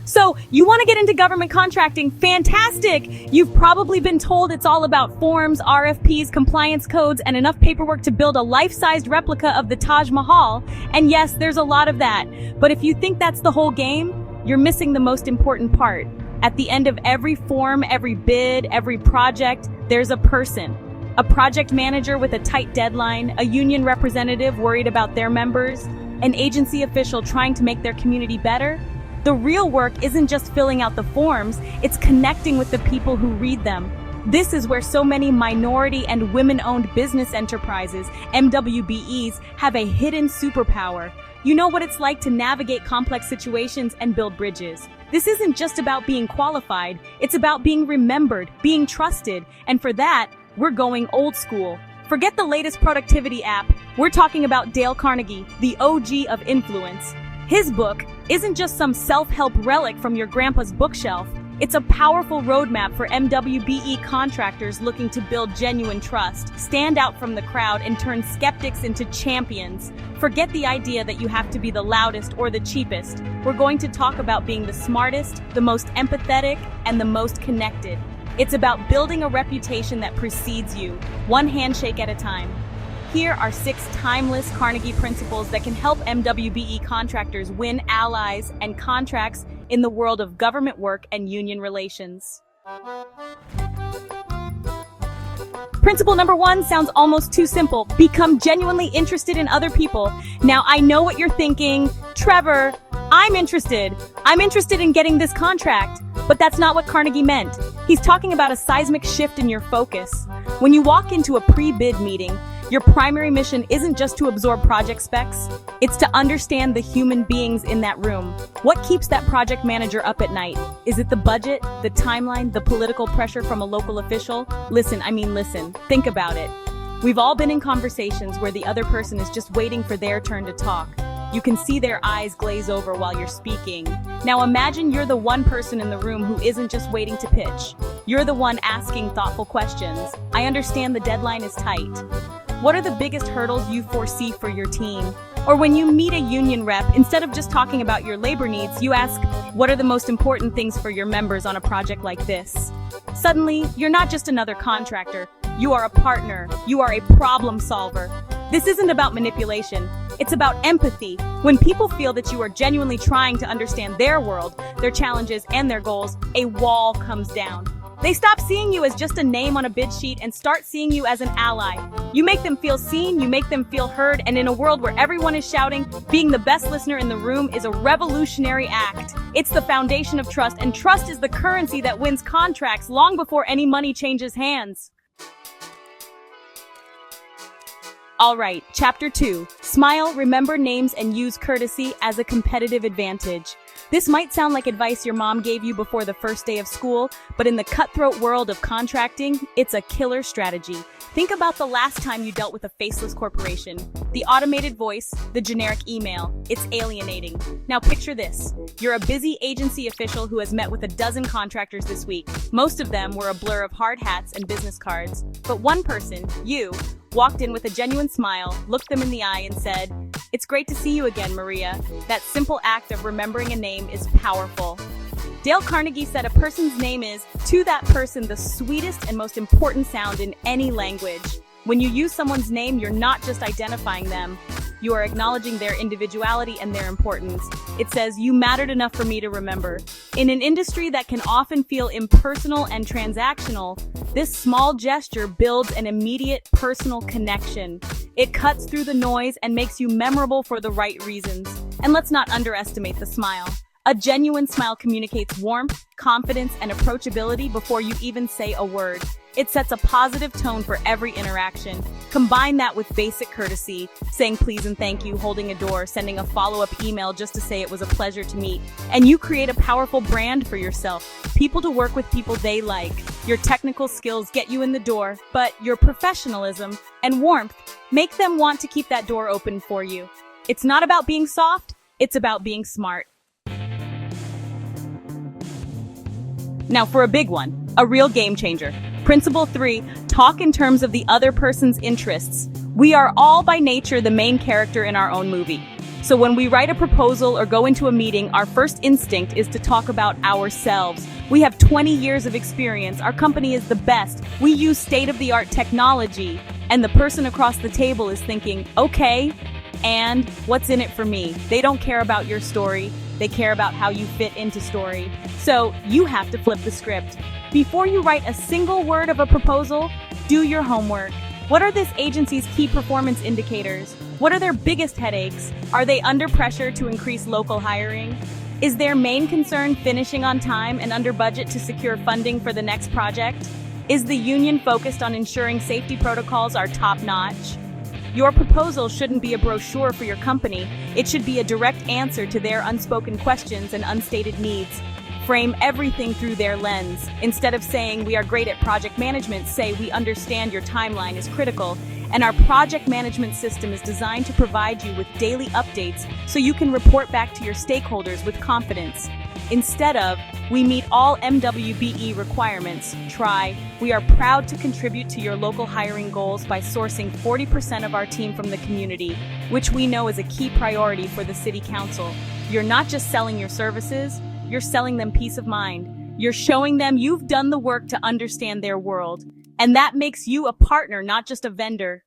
So, you want to get into government contracting? Fantastic! You've probably been told it's all about forms, RFPs, compliance codes, and enough paperwork to build a life-sized replica of the Taj Mahal. And yes, there's a lot of that. But if you think that's the whole game, you're missing the most important part. At the end of every form, every bid, every project, there's a person. A project manager with a tight deadline, a union representative worried about their members, an agency official trying to make their community better. The real work isn't just filling out the forms, it's connecting with the people who read them. This is where so many minority and women-owned business enterprises, MWBEs, have a hidden superpower. You know what it's like to navigate complex situations and build bridges. This isn't just about being qualified, it's about being remembered, being trusted, and for that, we're going old school. Forget the latest productivity app, we're talking about Dale Carnegie, the OG of influence. His book isn't just some self-help relic from your grandpa's bookshelf. It's a powerful roadmap for MWBE contractors looking to build genuine trust, stand out from the crowd, and turn skeptics into champions. Forget the idea that you have to be the loudest or the cheapest. We're going to talk about being the smartest, the most empathetic, and the most connected. It's about building a reputation that precedes you, one handshake at a time. Here are 6 timeless Carnegie principles that can help MWBE contractors win allies and contracts in the world of government work and union relations. Principle number 1 sounds almost too simple. Become genuinely interested in other people. Now, I know what you're thinking. Trevor, I'm interested in getting this contract. But that's not what Carnegie meant. He's talking about a seismic shift in your focus. When you walk into a pre-bid meeting, your primary mission isn't just to absorb project specs, it's to understand the human beings in that room. What keeps that project manager up at night? Is it the budget, the timeline, the political pressure from a local official? Listen, think about it. We've all been in conversations where the other person is just waiting for their turn to talk. You can see their eyes glaze over while you're speaking. Now imagine you're the one person in the room who isn't just waiting to pitch. You're the one asking thoughtful questions. I understand the deadline is tight. What are the biggest hurdles you foresee for your team? Or when you meet a union rep, instead of just talking about your labor needs, you ask, what are the most important things for your members on a project like this? Suddenly, you're not just another contractor. You are a partner. You are a problem solver. This isn't about manipulation. It's about empathy. When people feel that you are genuinely trying to understand their world, their challenges, and their goals, a wall comes down. They stop seeing you as just a name on a bid sheet and start seeing you as an ally. You make them feel seen, you make them feel heard, and in a world where everyone is shouting, being the best listener in the room is a revolutionary act. It's the foundation of trust, and trust is the currency that wins contracts long before any money changes hands. Alright, Chapter 2. Smile, remember names, and use courtesy as a competitive advantage. This might sound like advice your mom gave you before the first day of school, but in the cutthroat world of contracting, it's a killer strategy. Think about the last time you dealt with a faceless corporation. The automated voice, the generic email, it's alienating. Now picture this. You're a busy agency official who has met with a dozen contractors this week. Most of them were a blur of hard hats and business cards. But one person, you, walked in with a genuine smile, looked them in the eye and said, "It's great to see you again, Maria." That simple act of remembering a name is powerful. Dale Carnegie said a person's name is, to that person, the sweetest and most important sound in any language. When you use someone's name, you're not just identifying them. You are acknowledging their individuality and their importance. It says, "You mattered enough for me to remember." In an industry that can often feel impersonal and transactional, this small gesture builds an immediate personal connection. It cuts through the noise and makes you memorable for the right reasons. And let's not underestimate the smile. A genuine smile communicates warmth, confidence, and approachability before you even say a word. It sets a positive tone for every interaction. Combine that with basic courtesy, saying please and thank you, holding a door, sending a follow-up email just to say it was a pleasure to meet, and you create a powerful brand for yourself. People to work with people they like. Your technical skills get you in the door, but your professionalism and warmth make them want to keep that door open for you. It's not about being soft, it's about being smart. Now for a big one, a real game changer. Principle 3, talk in terms of the other person's interests. We are all by nature the main character in our own movie. So when we write a proposal or go into a meeting, our first instinct is to talk about ourselves. We have 20 years of experience. Our company is the best. We use state-of-the-art technology. And the person across the table is thinking, okay, and what's in it for me? They don't care about your story. They care about how you fit into story. So you have to flip the script. Before you write a single word of a proposal, do your homework. What are this agency's key performance indicators? What are their biggest headaches? Are they under pressure to increase local hiring? Is their main concern finishing on time and under budget to secure funding for the next project? Is the union focused on ensuring safety protocols are top-notch? Your proposal shouldn't be a brochure for your company. It should be a direct answer to their unspoken questions and unstated needs. Frame everything through their lens. Instead of saying, we are great at project management, say, we understand your timeline is critical, and our project management system is designed to provide you with daily updates so you can report back to your stakeholders with confidence. Instead of, we meet all MWBE requirements, try, we are proud to contribute to your local hiring goals by sourcing 40% of our team from the community, which we know is a key priority for the City Council. You're not just selling your services, you're selling them peace of mind. You're showing them you've done the work to understand their world. And that makes you a partner, not just a vendor.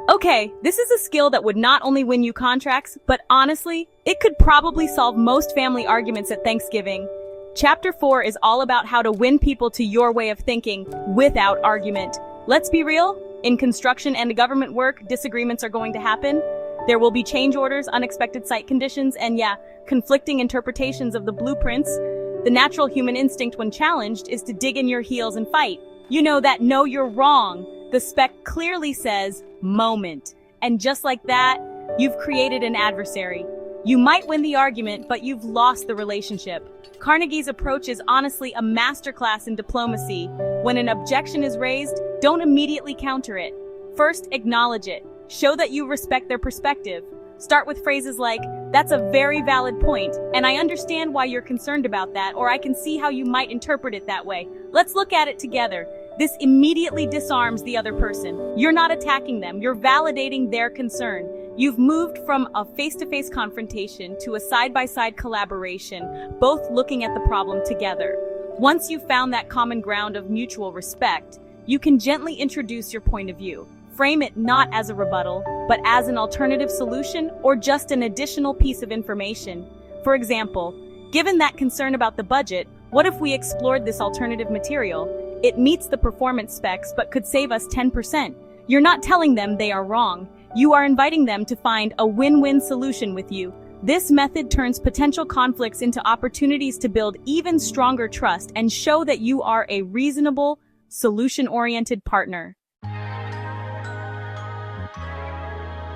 Okay, this is a skill that would not only win you contracts, but honestly, it could probably solve most family arguments at Thanksgiving. Chapter 4 is all about how to win people to your way of thinking without argument. Let's be real, in construction and government work, disagreements are going to happen. There will be change orders, unexpected site conditions, and conflicting interpretations of the blueprints. The natural human instinct when challenged is to dig in your heels and fight. You know that no, you're wrong. The spec clearly says, moment. And just like that, you've created an adversary. You might win the argument, but you've lost the relationship. Carnegie's approach is honestly a masterclass in diplomacy. When an objection is raised, don't immediately counter it. First, acknowledge it. Show that you respect their perspective. Start with phrases like, that's a very valid point, and I understand why you're concerned about that, or I can see how you might interpret it that way. Let's look at it together. This immediately disarms the other person. You're not attacking them, you're validating their concern. You've moved from a face-to-face confrontation to a side-by-side collaboration, both looking at the problem together. Once you've found that common ground of mutual respect, you can gently introduce your point of view. Frame it not as a rebuttal, but as an alternative solution or just an additional piece of information. For example, given that concern about the budget, what if we explored this alternative material? It meets the performance specs but could save us 10%. You're not telling them they are wrong. You are inviting them to find a win-win solution with you. This method turns potential conflicts into opportunities to build even stronger trust and show that you are a reasonable, solution-oriented partner.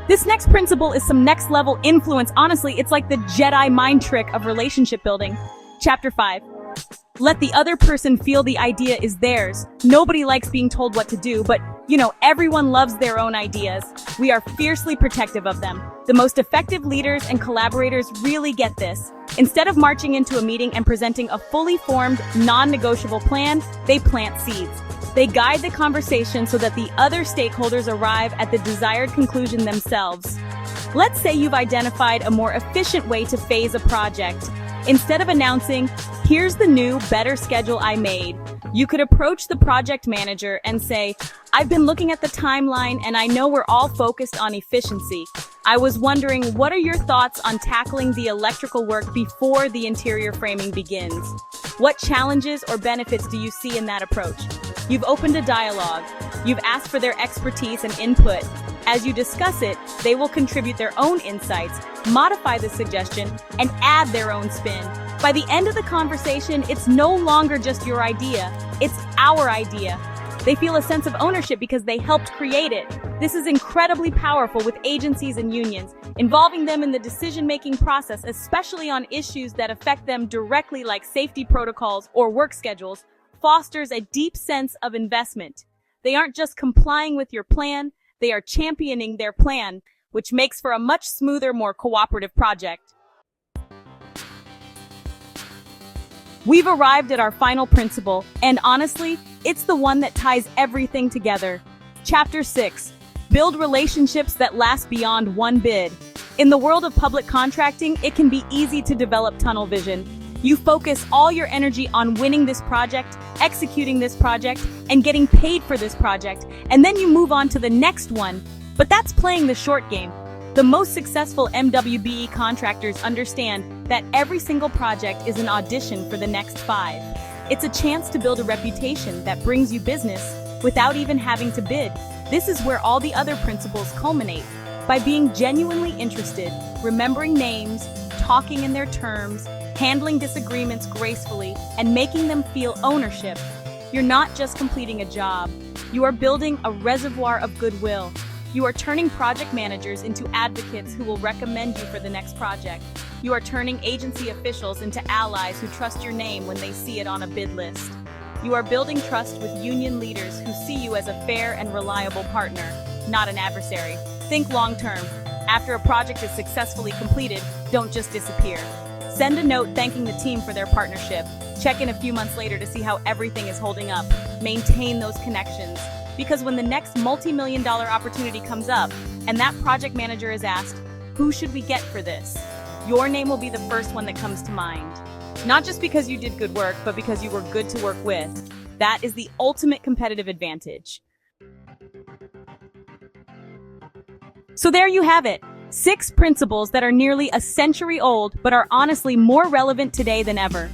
This next principle is some next-level influence. Honestly, it's like the Jedi mind trick of relationship building. Chapter 5. Let the other person feel the idea is theirs. Nobody likes being told what to do, but, everyone loves their own ideas. We are fiercely protective of them. The most effective leaders and collaborators really get this. Instead of marching into a meeting and presenting a fully formed, non-negotiable plan, they plant seeds. They guide the conversation so that the other stakeholders arrive at the desired conclusion themselves. Let's say you've identified a more efficient way to phase a project. Instead of announcing, here's the new, better schedule I made, you could approach the project manager and say, I've been looking at the timeline and I know we're all focused on efficiency. I was wondering, what are your thoughts on tackling the electrical work before the interior framing begins? What challenges or benefits do you see in that approach? You've opened a dialogue. You've asked for their expertise and input. As you discuss it, they will contribute their own insights, modify the suggestion, and add their own spin. By the end of the conversation, it's no longer just your idea, it's our idea. They feel a sense of ownership because they helped create it. This is incredibly powerful with agencies and unions, involving them in the decision-making process, especially on issues that affect them directly like safety protocols or work schedules, fosters a deep sense of investment. They aren't just complying with your plan, they are championing their plan, which makes for a much smoother, more cooperative project. We've arrived at our final principle, and honestly, it's the one that ties everything together. Chapter 6. Build relationships that last beyond one bid. In the world of public contracting, it can be easy to develop tunnel vision. You focus all your energy on winning this project, executing this project, and getting paid for this project, and then you move on to the next one. But that's playing the short game. The most successful MWBE contractors understand that every single project is an audition for the next 5. It's a chance to build a reputation that brings you business without even having to bid. This is where all the other principles culminate. By being genuinely interested, remembering names, talking in their terms, handling disagreements gracefully, and making them feel ownership, you're not just completing a job. You are building a reservoir of goodwill. You are turning project managers into advocates who will recommend you for the next project. You are turning agency officials into allies who trust your name when they see it on a bid list. You are building trust with union leaders who see you as a fair and reliable partner, not an adversary. Think long-term. After a project is successfully completed, don't just disappear. Send a note thanking the team for their partnership. Check in a few months later to see how everything is holding up. Maintain those connections. Because when the next multi-million-dollar opportunity comes up, and that project manager is asked, who should we get for this? Your name will be the first one that comes to mind. Not just because you did good work, but because you were good to work with. That is the ultimate competitive advantage. So there you have it. 6 principles that are nearly a century old, but are honestly more relevant today than ever.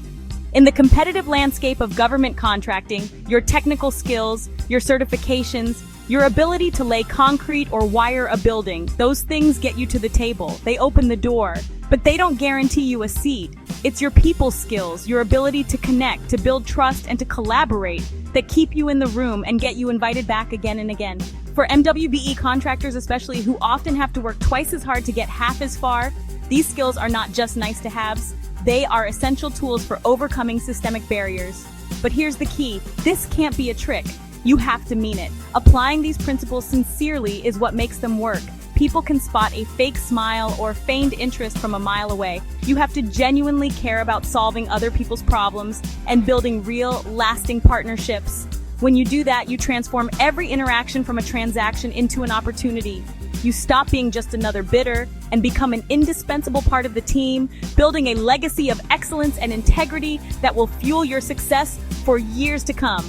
In the competitive landscape of government contracting, your technical skills, your certifications, your ability to lay concrete or wire a building, those things get you to the table. They open the door, but they don't guarantee you a seat. It's your people skills, your ability to connect, to build trust, and to collaborate that keep you in the room and get you invited back again and again. For MWBE contractors especially, who often have to work twice as hard to get half as far, these skills are not just nice-to-haves. They are essential tools for overcoming systemic barriers. But here's the key. This can't be a trick. You have to mean it. Applying these principles sincerely is what makes them work. People can spot a fake smile or feigned interest from a mile away. You have to genuinely care about solving other people's problems and building real, lasting partnerships. When you do that, you transform every interaction from a transaction into an opportunity. You stop being just another bidder and become an indispensable part of the team, building a legacy of excellence and integrity that will fuel your success for years to come.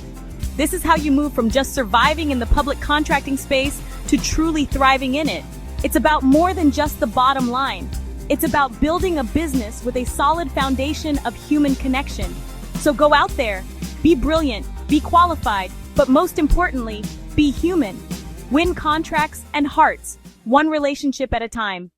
This is how you move from just surviving in the public contracting space to truly thriving in it. It's about more than just the bottom line. It's about building a business with a solid foundation of human connection. So go out there, be brilliant, be qualified, but most importantly, be human. Win contracts and hearts, one relationship at a time.